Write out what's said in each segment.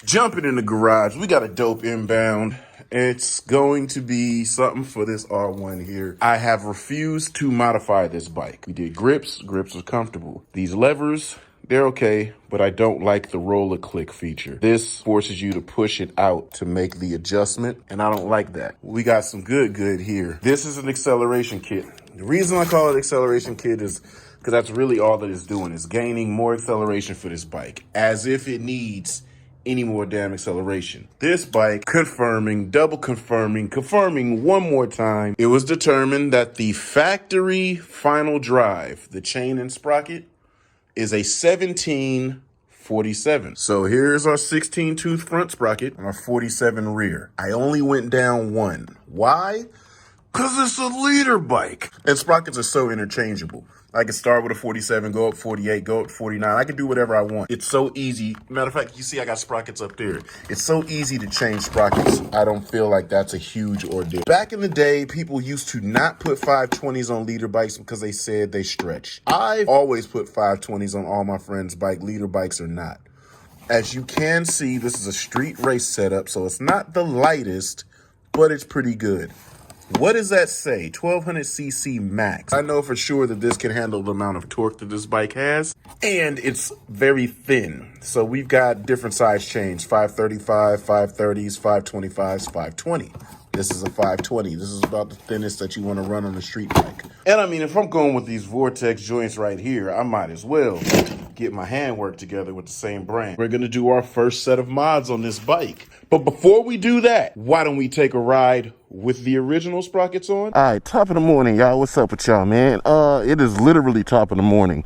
Jumping in the garage, we got a dope inbound. It's going to be something for this R1 here. I have refused to modify this bike. We did grips are comfortable. These levers, they're okay, but I don't like the roller click feature. This forces you to push it out to make the adjustment, and I don't like that. We got some good here. This is an acceleration kit. The reason I call it acceleration kit is because that's really all that it's doing, is gaining more acceleration for this bike, as if it needs any more damn acceleration. This bike, double confirming one more time, it was determined that the factory final drive, the chain and sprocket, is a 1747. So here's our 16 tooth front sprocket and our 47 rear. I only went down one. Why? Because it's a leader bike. And sprockets are so interchangeable. I can start with a 47, go up 48, go up 49. I can do whatever I want. It's so easy. Matter of fact, you see I got sprockets up there. It's so easy to change sprockets. I don't feel like that's a huge ordeal. Back in the day, people used to not put 520s on leader bikes because they said they stretch. I've always put 520s on all my friends' bike. Leader bikes are not. As you can see, this is a street race setup, so it's not the lightest, but it's pretty good. What does that say? 1200cc max. I know for sure that this can handle the amount of torque that this bike has, and it's very thin. So we've got different size chains, 535, 530s, 525s, 520. This is a 520. This is about the thinnest that you want to run on a street bike. And I mean, if I'm going with these Vortex joints right here, I might as well get my handwork together with the same brand. We're going to do our first set of mods on this bike. But before we do that, why don't we take a ride with the original sprockets on? All right, top of the morning, y'all. What's up with y'all, man? It is literally top of the morning.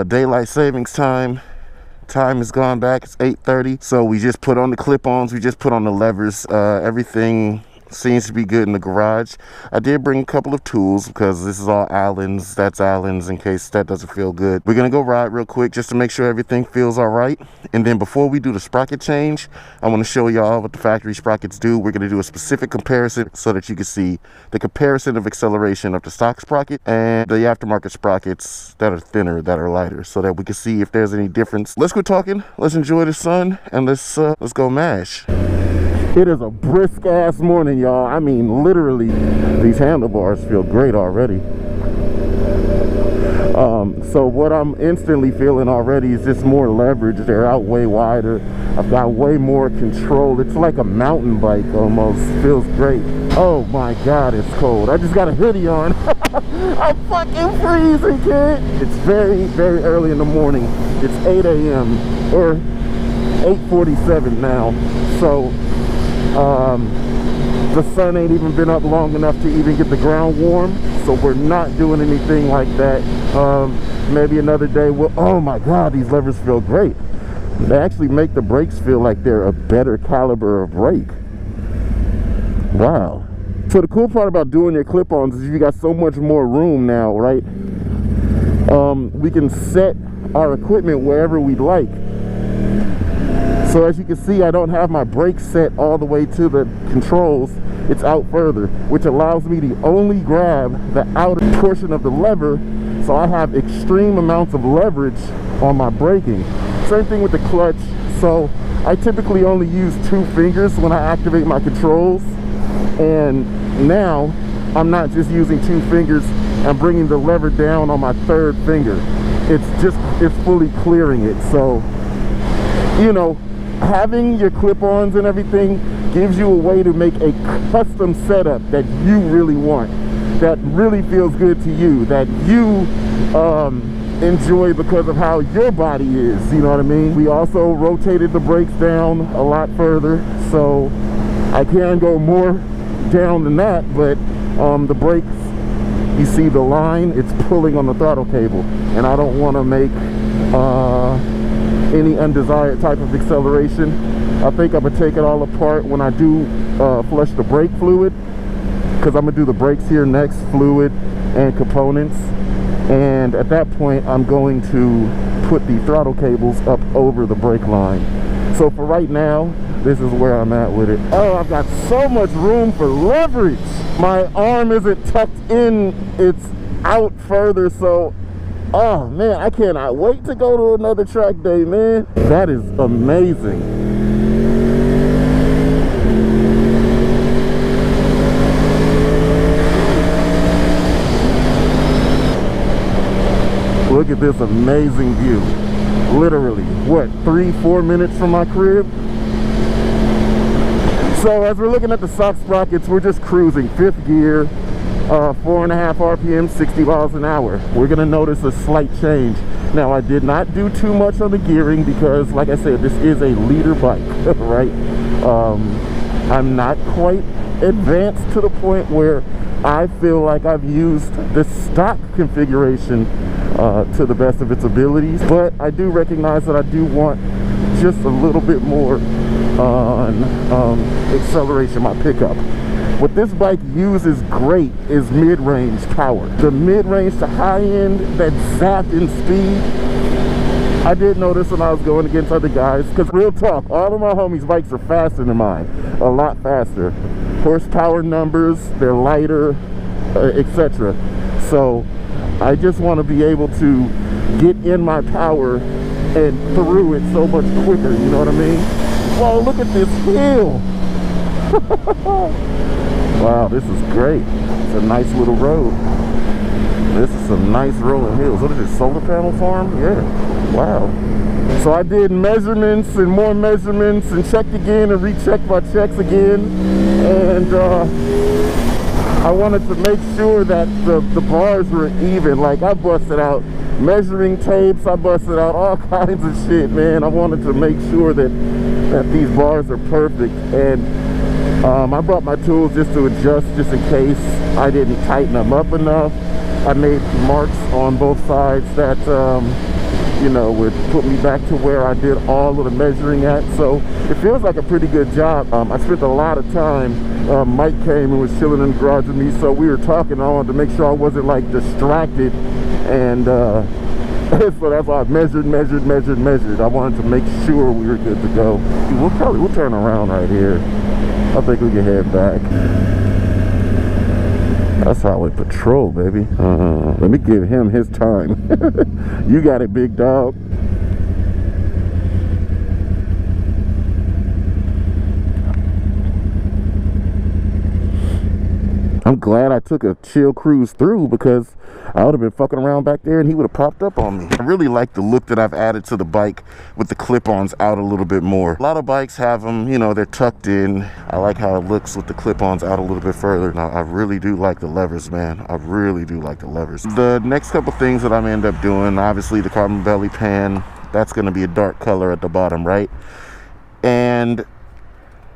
Daylight savings time. Time has gone back. It's 8:30. So we just put on the clip-ons. We just put on the levers. Everything seems to be good in the garage. I did bring a couple of tools because this is all Allen's. That's Allen's in case that doesn't feel good. We're going to go ride real quick just to make sure everything feels all right. And then before we do the sprocket change, I want to show y'all what the factory sprockets do. We're going to do a specific comparison so that you can see the comparison of acceleration of the stock sprocket and the aftermarket sprockets that are thinner, that are lighter, so that we can see if there's any difference. Let's quit talking. Let's enjoy the sun and let's go mash. It is a brisk ass morning, y'all. I mean, literally, these handlebars feel great already. So what I'm instantly feeling already is just more leverage. They're out way wider. I've got way more control. It's like a mountain bike almost. Feels great. Oh my God, it's cold. I just got a hoodie on. I'm fucking freezing, kid. It's very early in the morning. It's 8 a.m. or 8:47 now. So the sun ain't even been up long enough to even get the ground warm, so we're not doing anything like that. Maybe another day we'll, oh my God, these levers feel great. They actually make the brakes feel like they're a better caliber of brake. Wow. So the cool part about doing your clip-ons is you got so much more room now, right? We can set our equipment wherever we'd like. So as you can see, I don't have my brakes set all the way to the controls. It's out further, which allows me to only grab the outer portion of the lever, so I have extreme amounts of leverage on my braking. Same thing with the clutch. So I typically only use 2 fingers when I activate my controls, and now I'm not just using 2 fingers, I'm bringing the lever down on my 3rd finger. It's fully clearing it. So, you know, having your clip-ons and everything gives you a way to make a custom setup that you really want, that really feels good to you, that you enjoy because of how your body is, you know what I mean? We also rotated the brakes down a lot further, so I can go more down than that, but the brakes, you see the line, it's pulling on the throttle cable, and I don't want to make any undesired type of acceleration. I think I'm gonna take it all apart when I do flush the brake fluid, because I'm gonna do the brakes here next, fluid and components, and at that point I'm going to put the throttle cables up over the brake line. So for right now, this is where I'm at with it. Oh, I've got so much room for leverage. My arm isn't tucked in, it's out further, so oh man, I cannot wait to go to another track day, man. That is amazing. Look at this amazing view. Literally, what, 3-4 minutes from my crib? So as we're looking at the sock sprockets, we're just cruising, 5th gear, 4.5 RPM, 60 miles an hour. We're gonna notice a slight change. Now, I did not do too much on the gearing because, like I said, this is a leader bike, right? I'm not quite advanced to the point where I feel like I've used the stock configuration to the best of its abilities, but I do recognize that I do want just a little bit more on acceleration, my pickup. What this bike uses great is mid-range power. The mid-range to high-end, that zap in speed, I did notice when I was going against other guys, because real talk, all of my homies' bikes are faster than mine, a lot faster. Horsepower numbers, they're lighter, etc. So I just want to be able to get in my power and through it so much quicker, you know what I mean? Whoa, look at this hill! Wow, this is great. It's a nice little road. This is some nice rolling hills. What is this, solar panel farm? Yeah, wow. So I did measurements and more measurements and checked again and rechecked my checks again. And I wanted to make sure that the bars were even. Like, I busted out measuring tapes, I busted out all kinds of shit, man. I wanted to make sure that these bars are perfect. And I brought my tools just to adjust, just in case I didn't tighten them up enough. I made marks on both sides that, you know, would put me back to where I did all of the measuring at. So it feels like a pretty good job. I spent a lot of time. Mike came and was chilling in the garage with me, so we were talking. I wanted to make sure I wasn't like distracted, and so that's why I measured. I wanted to make sure we were good to go. We'll turn around right here. I think we can head back. That's highway patrol, baby. Let me give him his time. You got it, big dog. I'm glad I took a chill cruise through, because I would have been fucking around back there and he would have popped up on me. I really like the look that I've added to the bike with the clip-ons out a little bit more. A lot of bikes have them, you know, they're tucked in. I like how it looks with the clip-ons out a little bit further. Now, I really do like the levers, man. I really do like the levers. The next couple things that I'm gonna end up doing, obviously the carbon belly pan, that's gonna be a dark color at the bottom, right? And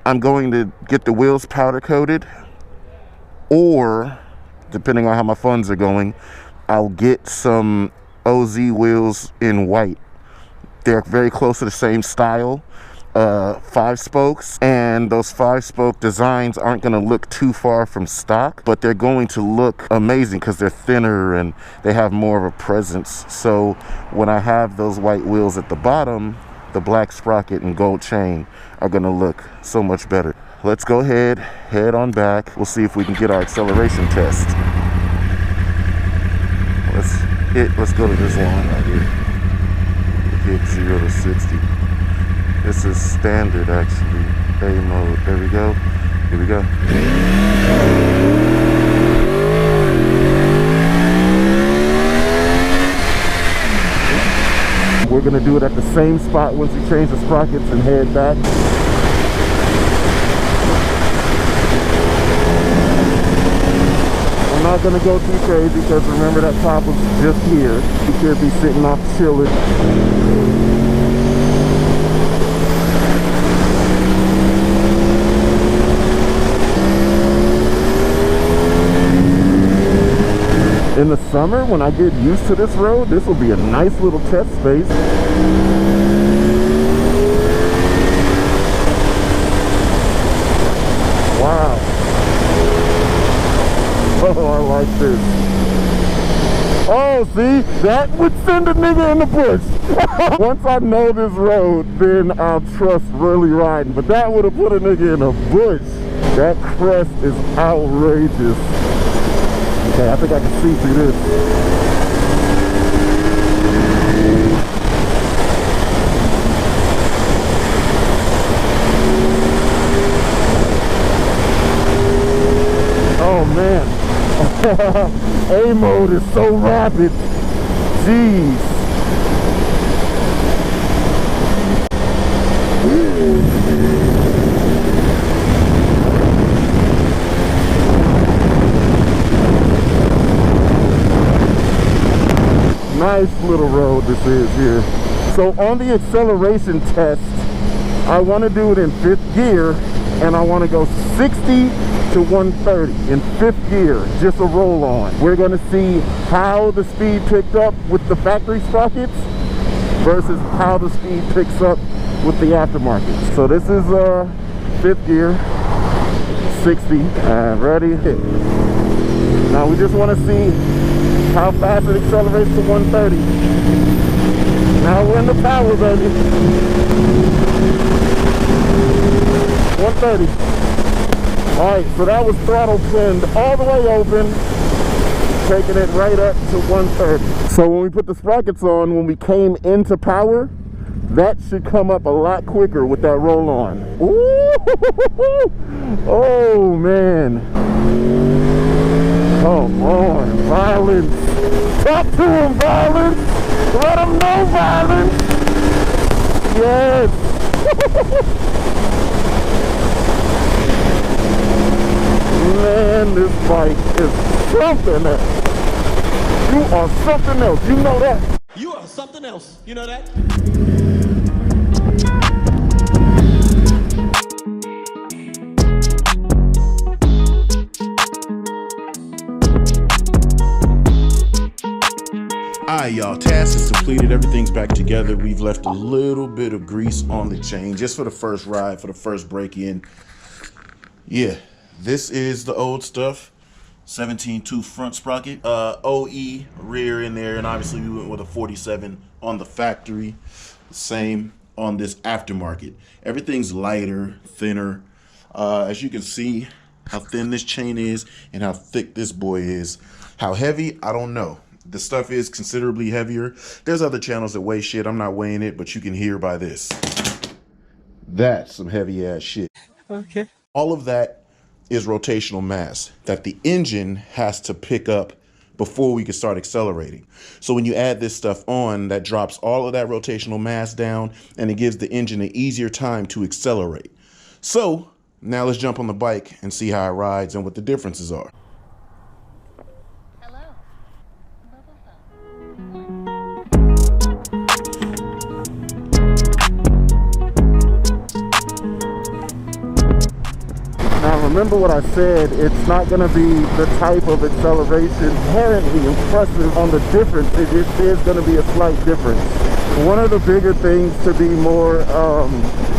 I'm going to get the wheels powder coated, or depending on how my funds are going, I'll get some OZ wheels in white. They're very close to the same style, 5 spokes, and those 5-spoke designs aren't going to look too far from stock, but they're going to look amazing because they're thinner and they have more of a presence. So when I have those white wheels at the bottom, the black sprocket and gold chain are going to look so much better. Let's go ahead, head on back. We'll see if we can get our acceleration test. Let's go to this line right here. Hit 0 to 60. This is standard, actually. A mode. There we go. Here we go. We're gonna do it at the same spot once we change the sprockets and head back. I'm not gonna go too crazy because remember that top was just here. You could be sitting off chilling. In the summer, when I get used to this road, this will be a nice little test space. Wow. Oh, I like this. Oh, see, that would send a nigga in the bush. Once I know this road, then I'll trust really riding. But that would have put a nigga in a bush. That crest is outrageous. Okay, I think I can see through this. Oh man. A mode is so rapid. Jeez. Nice little road this is here. So on the acceleration test, I want to do it in 5th gear, and I want to go 60 to 130 in 5th gear, just a roll on. We're going to see how the speed picked up with the factory sprockets versus how the speed picks up with the aftermarket. So this is 5th gear, 60, and ready, hit. Now we just want to see how fast it accelerates to 130. Now we're in the power, baby. 130. Alright, so that was throttle pinned all the way open, taking it right up to 130. So when we put the sprockets on, when we came into power, that should come up a lot quicker with that roll on. Ooh, oh man. Come on, Violence. Talk to him, Violence. Let him know, Violence. Yes. Man, this bike is something else. You are something else. You know that. You are something else. You know that? Alright, y'all, task is completed. Everything's back together. We've left a little bit of grease on the chain just for the first ride, for the first break-in. Yeah, this is the old stuff. 17 tooth front sprocket, OE rear in there, and obviously we went with a 47 on the factory. Same on this aftermarket. Everything's lighter, thinner. As you can see how thin this chain is and how thick this boy is. How heavy, I don't know. The stuff is considerably heavier. There's other channels that weigh shit. I'm not weighing it, but you can hear by this. That's some heavy ass shit. Okay. All of that is rotational mass that the engine has to pick up before we can start accelerating. So when you add this stuff on, that drops all of that rotational mass down, and it gives the engine an easier time to accelerate. So now let's jump on the bike and see how it rides and what the differences are. Now remember what I said, it's not going to be the type of acceleration inherently impressive on the difference. It is going to be a slight difference. One of the bigger things to be more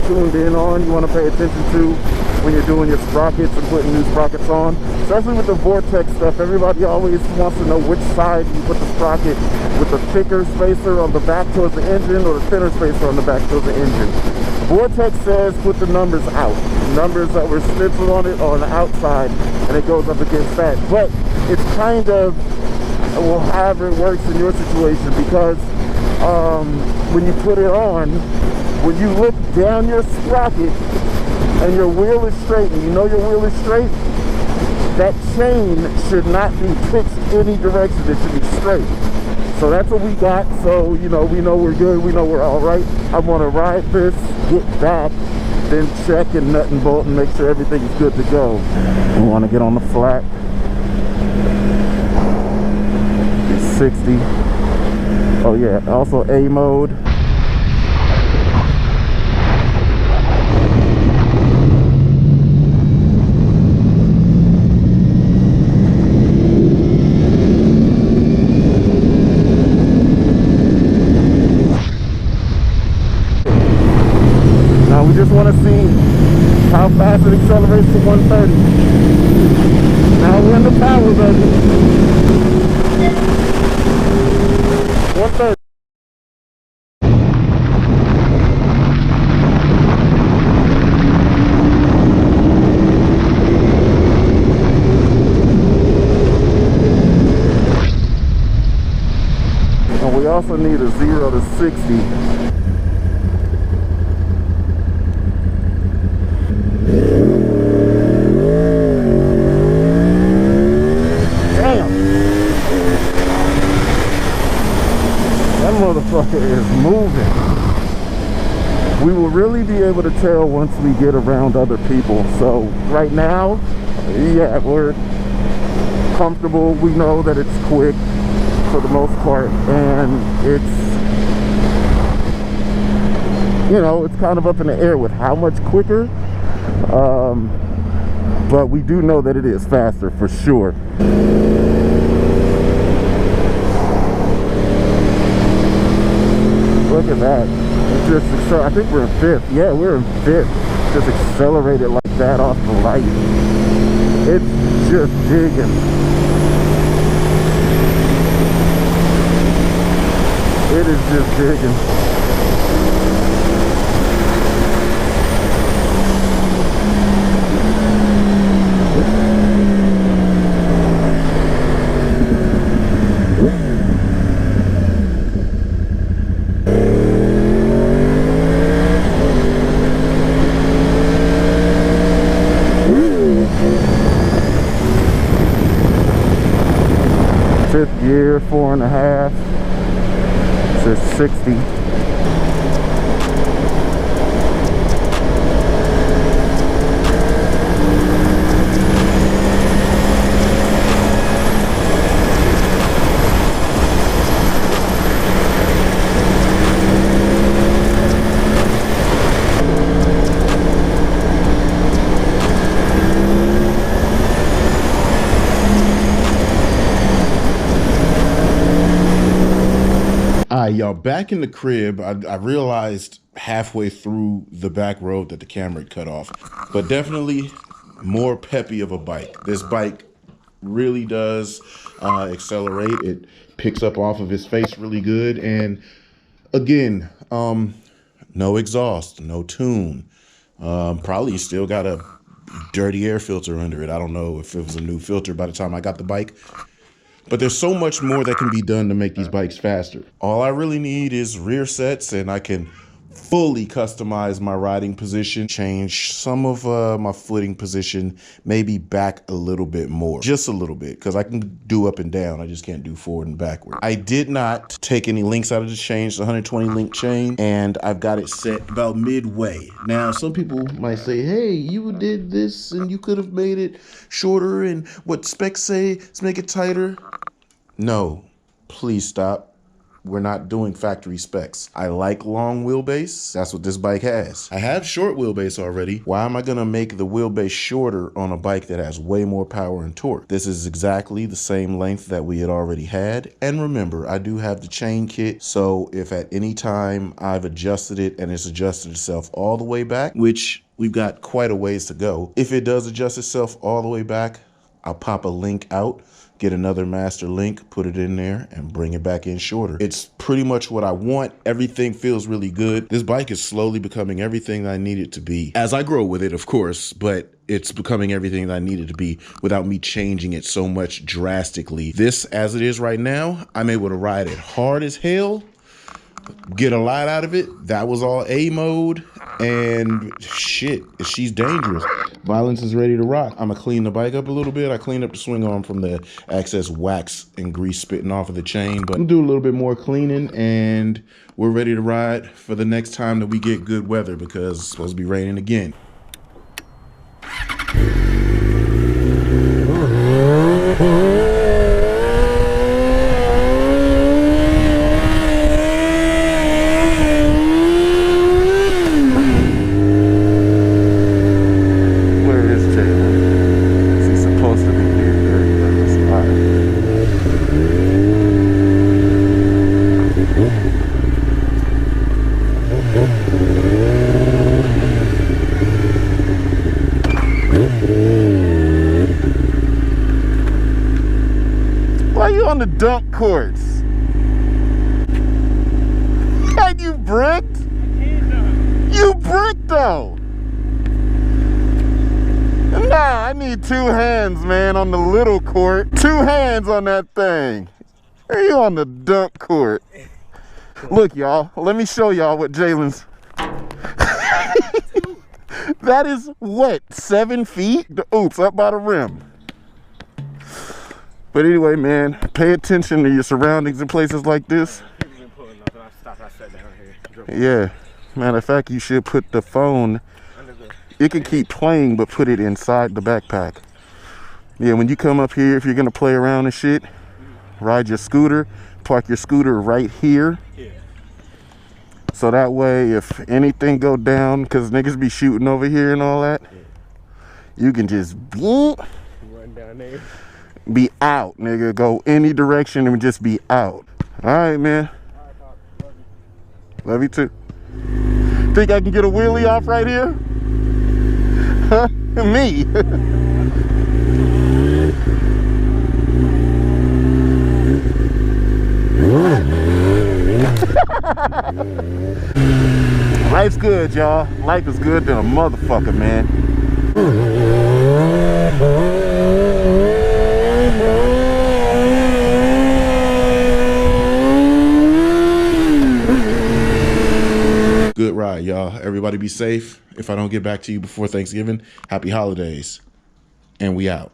tuned in on, you want to pay attention to when you're doing your sprockets and putting new sprockets on, especially with the Vortex stuff. Everybody always wants to know which side you put the sprocket, with the thicker spacer on the back towards the engine or the thinner spacer on the back towards the engine. Vortex says put the numbers out. Numbers that were stenciled on it are on the outside, and it goes up against that. But it's kind of, well, however it works in your situation, because when you put it on, when you look down your sprocket and your wheel is straight, and you know your wheel is straight, that chain should not be pitched any direction. It should be straight. So that's what we got. So, you know, we know we're good. We know we're all right. I want to ride this, get back, then check and nut and bolt and make sure everything's good to go. We want to get on the flat. 60. Oh yeah, also A mode. Now we just want to see how fast it accelerates to 130. Now we're in the power, baby. 130. And we also need a 0 to 60. really be able to tell once we get around other people. So right now, yeah, we're comfortable. We know that it's quick for the most part, and it's, you know, it's kind of up in the air with how much quicker, but we do know that it is faster for sure. Look at that. It just, I think we're in fifth. Yeah, we're in fifth. Just accelerated like that off the light. It's just digging. It is just digging. Fifth gear, 4.5. Says 60. Alright, y'all, back in the crib, I realized halfway through the back road that the camera had cut off, but definitely more peppy of a bike. This bike really does accelerate. It picks up off of his face really good, and again, no exhaust, no tune. Probably still got a dirty air filter under it. I don't know if it was a new filter by the time I got the bike. But there's so much more that can be done to make these bikes faster. All I really need is rear sets, and I can fully customize my riding position, change some of my footing position, maybe back a little bit more, just a little bit, because I can do up and down. I just can't do forward and backward. I did not take any links out of the chain. It's a 120 link chain, and I've got it set about midway. Now, some people might say, hey, you did this and you could have made it shorter, and what specs say, let's make it tighter. No, please stop. We're not doing factory specs. I like long wheelbase. That's what this bike has. I have short wheelbase already. Why am I gonna make the wheelbase shorter on a bike that has way more power and torque? This is exactly the same length that we had already had. And remember, I do have the chain kit. So if at any time I've adjusted it and it's adjusted itself all the way back, which we've got quite a ways to go. If it does adjust itself all the way back, I'll pop a link out, get another master link, put it in there, and bring it back in shorter. It's pretty much what I want. Everything feels really good. This bike is slowly becoming everything I need it to be. As I grow with it, of course, but it's becoming everything that I need it to be without me changing it so much drastically. This, as it is right now, I'm able to ride it hard as hell, get a lot out of it. That was all A mode, and shit, she's dangerous. Violence is ready to rock. I'm gonna clean the bike up a little bit. I cleaned up the swing arm from the excess wax and grease spitting off of the chain, but I'm gonna do a little bit more cleaning, and we're ready to ride for the next time that we get good weather, because it's supposed to be raining again. On the dump courts. And you bricked? You bricked though. Nah, I need 2 hands, man, on the little court. 2 hands on that thing. Are you on the dump court? Look, y'all, let me show y'all what Jalen's. That is what, 7 feet? Oops, up by the rim. But anyway, man, pay attention to your surroundings in places like this. Yeah, Matter of fact, you should put the phone, it can keep playing, but put it inside the backpack. Yeah, when you come up here, if you're gonna play around and shit, ride your scooter, park your scooter right here. Yeah. So that way, if anything go down, cause niggas be shooting over here and all that, you can just Run down there. be out, nigga. Go any direction and just be out. All right, man. Love you too. Think I can get a wheelie off right here? Huh? Me. Life's good, y'all. Life is good than a motherfucker, man. Good ride, y'all. Everybody be safe. If I don't get back to you before Thanksgiving, happy holidays. And we out.